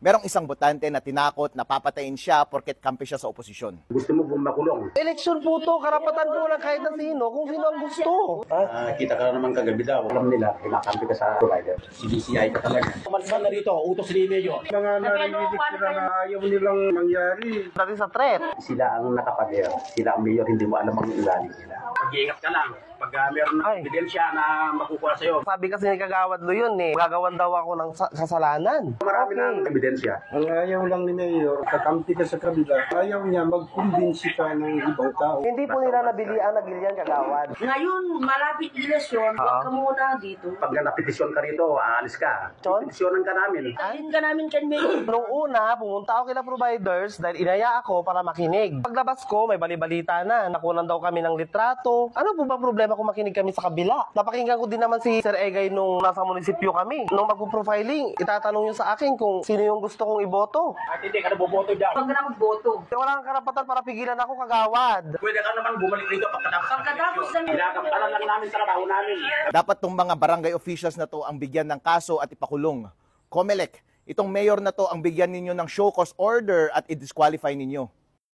Merong isang botante na tinakot na papatayin siya porket kampi siya sa oposisyon. Gusto mo makulong? Eleksyon po to, karapatan po lang kahit na sino, kung sino ang gusto. Kita ka naman kagabi daw. Alam nila, kinakampi ka sa provider. CBCI ka talaga. Kumalsan na rito, utos ni Mayor. Mga narinig sila na ayaw nilang mangyari. Dati sa threat. Sila ang nakapader. Sila ang Mayor, hindi mo alam ang ilalim nila. Mag-iingat ka lang. Pag meron na ebidensya na makukuha sa'yo. Sabi kasi ni Kagawad lo yun gagawan daw ako ng kasalanan. Marami ng ebidensya. Ang ayaw lang ni Mayor, kakampi ka sa kabila. Ayaw niya mag-convince ka ng ibang tao. Hindi po nila nabili ang nagilian, Kagawad. Ngayon, malapit eleksyon, huwag ka muna dito. Pag napetisyon ka rito, aalis ka. Chon? Petisyonan ka namin. Alin ka namin kan Mayor. Nung una, pumunta ako kila providers dahil inaya ako para makinig. Paglabas ko, may balibalita na. Nakunan daw kami ng litrato. Ano po ba problema kung makinig kami sa kabila? Napakinggan ko din naman si Sir Egay nung nasa munisipyo kami. Nung magpo-profiling, itatanong yun sa akin kung sino yung gusto kong iboto. At hindi ka na boboto dyan. Huwag ka na magboto. Wala kang karapatan para pigilan ako, Kagawad. Pwede ka naman bumalik rito Pagkatapos ng Ginagampanan lang namin trabaho namin. Dapat tong mga barangay officials na to ang bigyan ng kaso at ipakulong. COMELEC, itong mayor na to ang bigyan ninyo ng show cause order at i-disqualify ninyo.